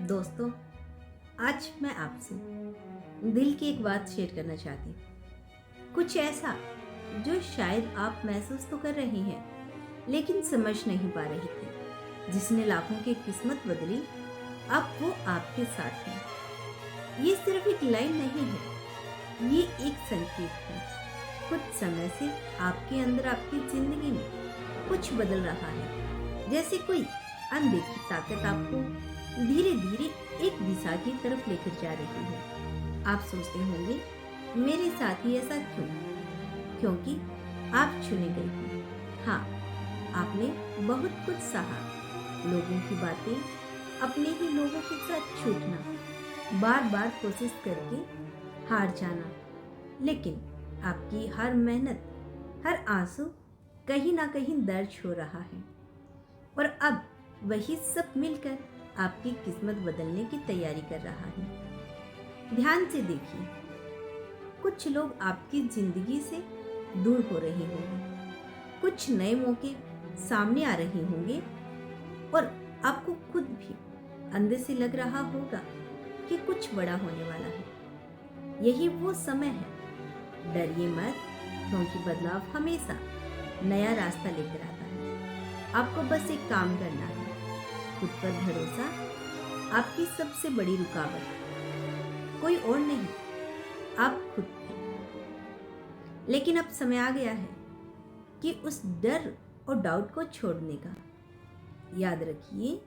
दोस्तों, आज मैं आपसे दिल की एक बात शेयर करना चाहती हूँ। कुछ ऐसा जो शायद आप महसूस तो कर रही हैं, लेकिन समझ नहीं पा रही थी। जिसने लाखों की किस्मत बदली, अब वो आपके साथ है। ये सिर्फ एक लाइन नहीं है, ये एक संकेत है। कुछ समय से आपके अंदर, आपकी जिंदगी में कुछ बदल रहा है। जैसे कोई अनदेखी ताकत आपको धीरे धीरे एक दिशा की तरफ लेकर जा रही है। आप सोचते होंगे, मेरे साथ ही ऐसा क्यों? क्योंकि आप चुने गए हैं। हाँ, आपने बहुत कुछ सहा, लोगों की बातें, अपने ही लोगों के साथ छूटना, बार बार कोशिश करके हार जाना, लेकिन आपकी हर मेहनत, हर आंसू कहीं ना कहीं दर्ज हो रहा है। और अब वही सब मिलकर आपकी किस्मत बदलने की तैयारी कर रहा है। ध्यान से देखिए, कुछ लोग आपकी जिंदगी से दूर हो रहे होंगे, कुछ नए मौके सामने आ रहे होंगे, और आपको खुद भी अंदर से लग रहा होगा कि कुछ बड़ा होने वाला है। यही वो समय है। डरिए मत, क्योंकि बदलाव हमेशा नया रास्ता लेकर आता है। आपको बस एक काम करना है, खुद पर भरोसा आपकी सबसे बड़ी रुकावट, कोई और नहीं, आप खुद थे। लेकिन अब समय आ गया है कि उस डर और डाउट को छोड़ने का। याद रखिए,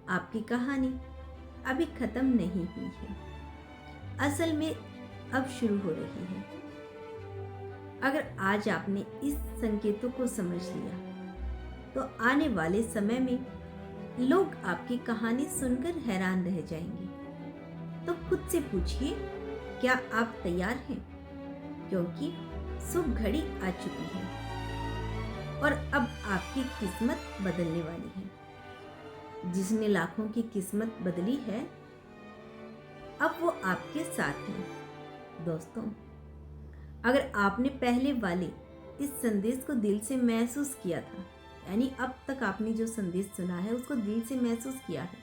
आपकी कहानी अभी खत्म नहीं हुई है, असल में अब शुरू हो रही है। अगर आज आपने इस संकेतों को समझ लिया, तो आने वाले समय में लोग आपकी कहानी सुनकर हैरान रह जाएंगे। तो खुद से पूछिए, क्या आप तैयार हैं? क्योंकि शुभ घड़ी आ चुकी है और अब आपकी किस्मत बदलने वाली है। जिसने लाखों की किस्मत बदली है, अब वो आपके साथ है। दोस्तों, अगर आपने पहले वाले इस संदेश को दिल से महसूस किया था, यानी अब तक आपने जो संदेश सुना है उसको दिल से महसूस किया है,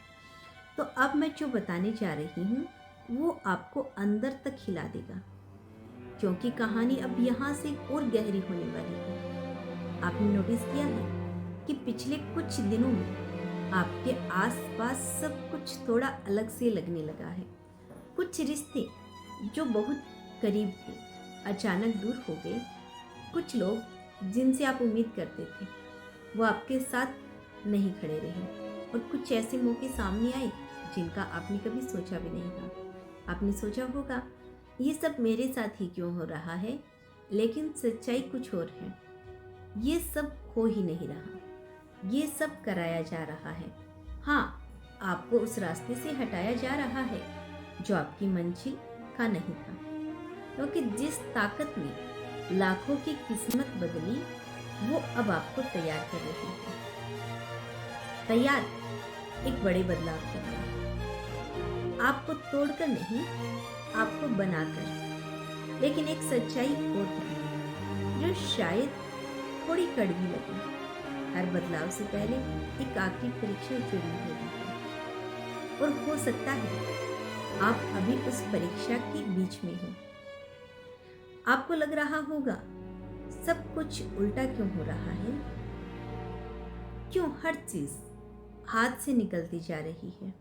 तो अब मैं जो बताने जा रही हूँ वो आपको अंदर तक हिला देगा। क्योंकि कहानी अब यहाँ से और गहरी होने वाली है। आपने नोटिस किया है कि पिछले कुछ दिनों में आपके आसपास सब कुछ थोड़ा अलग से लगने लगा है। कुछ रिश्ते जो बहुत करीब थे अचानक दूर हो गए। कुछ लोग जिनसे आप उम्मीद करते थे वो आपके साथ नहीं खड़े रहे, और कुछ ऐसे मौके सामने आए जिनका आपने कभी सोचा भी नहीं था। आपने सोचा होगा, ये सब मेरे साथ ही क्यों हो रहा है, लेकिन सच्चाई कुछ और है। ये सब हो ही नहीं रहा, ये सब कराया जा रहा है। हाँ, आपको उस रास्ते से हटाया जा रहा है जो आपकी मंजिल का नहीं था। क्योंकि जिस ताकत ने लाखों की किस्मत बदली, वो अब आपको तैयार कर रही है। तैयार एक बड़े बदलाव के लिए। आपको तोड़कर नहीं, आपको बनाकर। लेकिन एक सच्चाई और है जो शायद थोड़ी कड़वी लगे। हर बदलाव से पहले एक आखिरी परीक्षा जरूर होती है, और हो सकता है आप अभी उस परीक्षा के बीच में हो। आपको लग रहा होगा, सब कुछ उल्टा क्यों हो रहा है? क्यों हर चीज हाथ से निकलती जा रही है?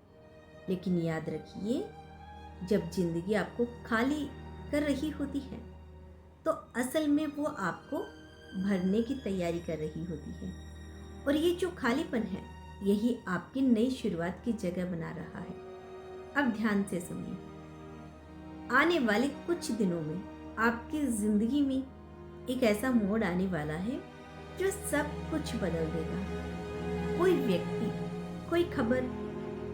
लेकिन याद रखिए, जब जिंदगी आपको खाली कर रही होती है, तो असल में वो आपको भरने की तैयारी कर रही होती है। और ये जो खालीपन है, यही आपकी नई शुरुआत की जगह बना रहा है। अब ध्यान से सुनिए, आने वाले कुछ दिनों में आपकी जिंदगी में एक ऐसा मोड़ आने वाला है जो सब कुछ बदल देगा। कोई व्यक्ति, कोई खबर,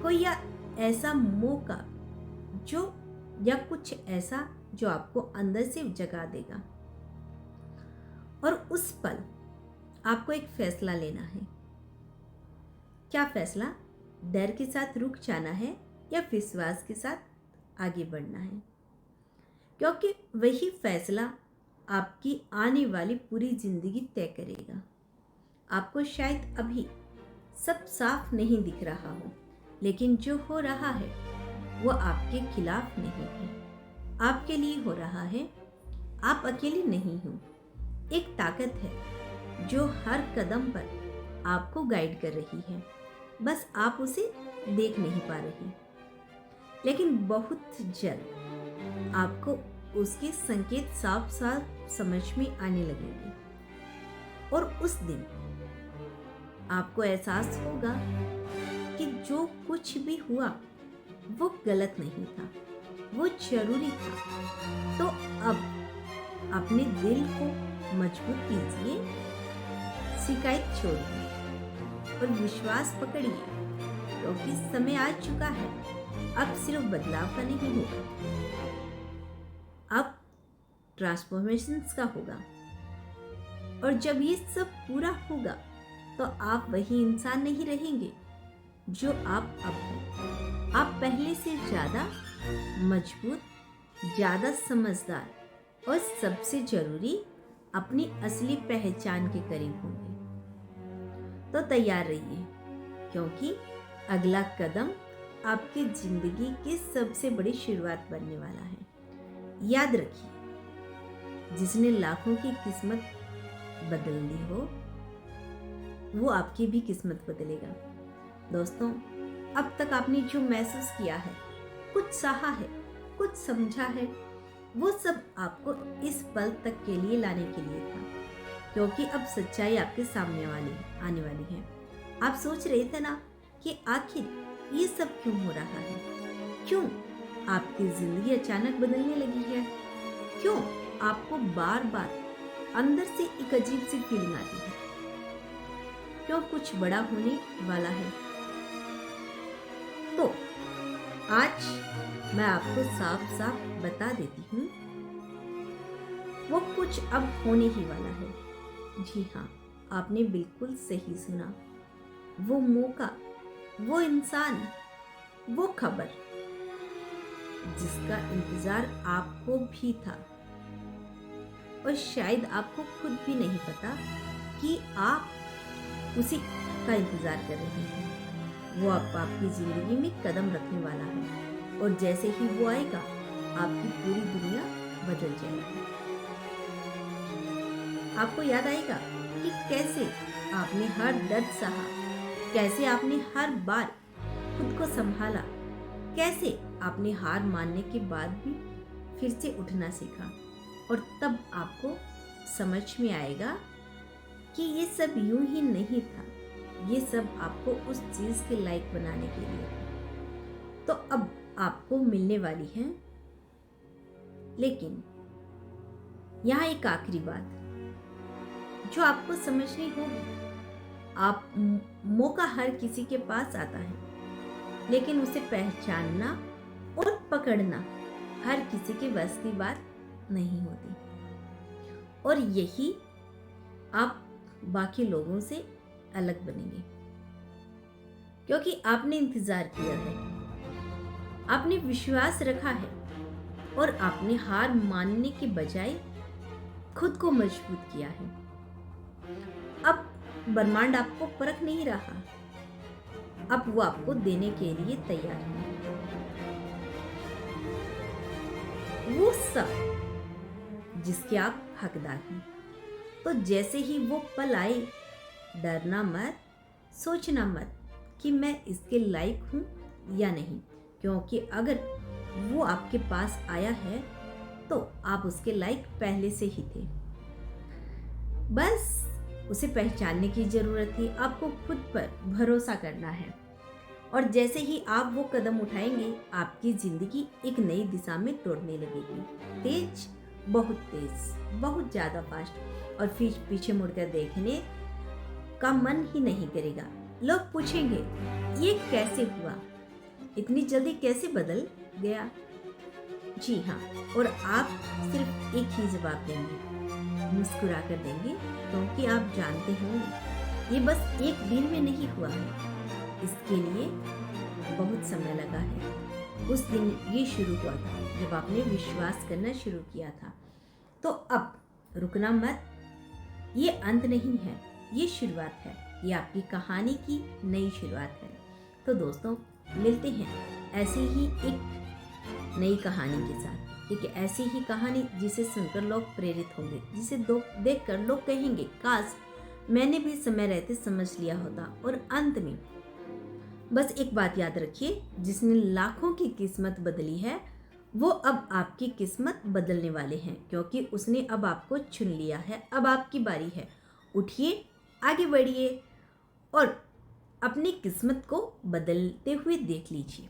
कोई या ऐसा मौका जो, या कुछ ऐसा जो आपको अंदर से जगा देगा। और उस पल आपको एक फैसला लेना है। क्या फैसला? डर के साथ रुक जाना है या विश्वास के साथ आगे बढ़ना है? क्योंकि वही फैसला आपकी आने वाली पूरी जिंदगी तय करेगा। आपको शायद अभी सब साफ नहीं दिख रहा हो, लेकिन जो हो रहा है वो आपके खिलाफ नहीं है, आपके लिए हो रहा है। आप अकेले नहीं हो। एक ताकत है जो हर कदम पर आपको गाइड कर रही है, बस आप उसे देख नहीं पा रहे। लेकिन बहुत जल्द आपको उसके संकेत साफ साफ समझ में आने लगेंगे और उस दिन आपको एहसास होगा कि जो कुछ भी हुआ वो गलत नहीं था, वो जरूरी था। तो अब अपने दिल को मजबूत कीजिए, शिकायत छोड़िए और विश्वास पकड़िए, क्योंकि समय आ चुका है। अब सिर्फ बदलाव का नहीं होगा, अब ट्रांसफॉर्मेशंस का होगा। और जब ये सब पूरा होगा तो आप वही इंसान नहीं रहेंगे जो आप अब हैं। आप पहले से ज़्यादा मजबूत, ज़्यादा समझदार और सबसे जरूरी अपनी असली पहचान के करीब होंगे। तो तैयार रहिए, क्योंकि अगला कदम आपकी जिंदगी की सबसे बड़ी शुरुआत बनने वाला है। याद रखिए, जिसने लाखों की किस्मत बदल दी हो वो आपकी भी किस्मत बदलेगा। दोस्तों, अब तक आपने जो महसूस किया है, कुछ सहा है, कुछ समझा है, वो सब आपको इस पल तक के लिए लाने के लिए था, क्योंकि अब सच्चाई आपके सामने आने वाली है। आप सोच रहे थे ना कि आखिर ये सब क्यों हो रहा है, क्यों आपकी जिंदगी अचानक बदलने लगी है, क्यों आपको बार बार अंदर से एक अजीब सी फीलिंग आती है, क्यों कुछ बड़ा होने वाला है। तो आज मैं आपको साफ साफ बता देती हूँ, वो कुछ अब होने ही वाला है। जी हाँ, आपने बिल्कुल सही सुना। वो मौका, वो इंसान, वो खबर जिसका इंतजार आपको भी था और शायद आपको खुद भी नहीं पता कि आप उसी का इंतजार कर रहे हैं। वो आपकी जिंदगी में कदम रखने वाला है और जैसे ही वो आएगा आपकी पूरी दुनिया बदल जाएगी। आपको याद आएगा कि कैसे आपने हर दर्द सहा, कैसे आपने हर बार खुद को संभाला, कैसे आपने हार मानने के बाद भी फिर से उठना सीखा। और तब आपको समझ में आएगा कि ये सब यूं ही नहीं था, ये सब आपको उस चीज के लायक बनाने के लिए था। तो अब आपको मिलने वाली है, लेकिन यहाँ एक आखिरी बात जो आपको समझनी होगी। आप मौका हर किसी के पास आता है, लेकिन उसे पहचानना और पकड़ना हर किसी के बस की बात नहीं होती। और यही आप बाकी लोगों से अलग बनेंगे, क्योंकि आपने इंतजार किया है, आपने विश्वास रखा है और आपने हार मानने के बजाय खुद को मजबूत किया है। अब ब्रह्मांड आपको परख नहीं रहा, अब वो आपको देने के लिए तैयार है वो सब जिसके आप हकदार हैं। तो जैसे ही वो पल आए, डरना मत, सोचना मत कि मैं इसके लायक हूं या नहीं, क्योंकि अगर वो आपके पास आया है तो आप उसके लायक पहले से ही थे। बस उसे पहचानने की जरूरत थी। आपको खुद पर भरोसा करना है और जैसे ही आप वो कदम उठाएंगे, आपकी जिंदगी एक नई दिशा में दौड़ने लगेगी। तेज, बहुत तेज, बहुत ज्यादा फास्ट, और फिर पीछे मुड़कर देखने का मन ही नहीं करेगा। लोग पूछेंगे ये कैसे हुआ, इतनी जल्दी कैसे बदल गया। जी हाँ, और आप सिर्फ एक ही जवाब देंगे, मुस्कुरा कर देंगे, क्योंकि आप जानते होंगे ये बस एक दिन में नहीं हुआ है, इसके लिए बहुत समय लगा है। उस दिन ये शुरू हुआ था जब आपने विश्वास करना शुरू किया था। तो अब रुकना मत, ये अंत नहीं है, ये शुरुआत है, ये आपकी कहानी की नई शुरुआत है। तो दोस्तों, मिलते हैं ऐसी ही एक नई कहानी के साथ, एक ऐसी ही कहानी जिसे सुनकर लोग प्रेरित होंगे, जिसे देखकर लोग कहेंगे काश मैंने भी समय रहते समझ लिया होता। और अंत में बस एक बात याद रखिए, जिसने लाखों की किस्मत बदली है वो अब आपकी किस्मत बदलने वाले हैं, क्योंकि उसने अब आपको चुन लिया है। अब आपकी बारी है, उठिए, आगे बढ़िए और अपनी किस्मत को बदलते हुए देख लीजिए।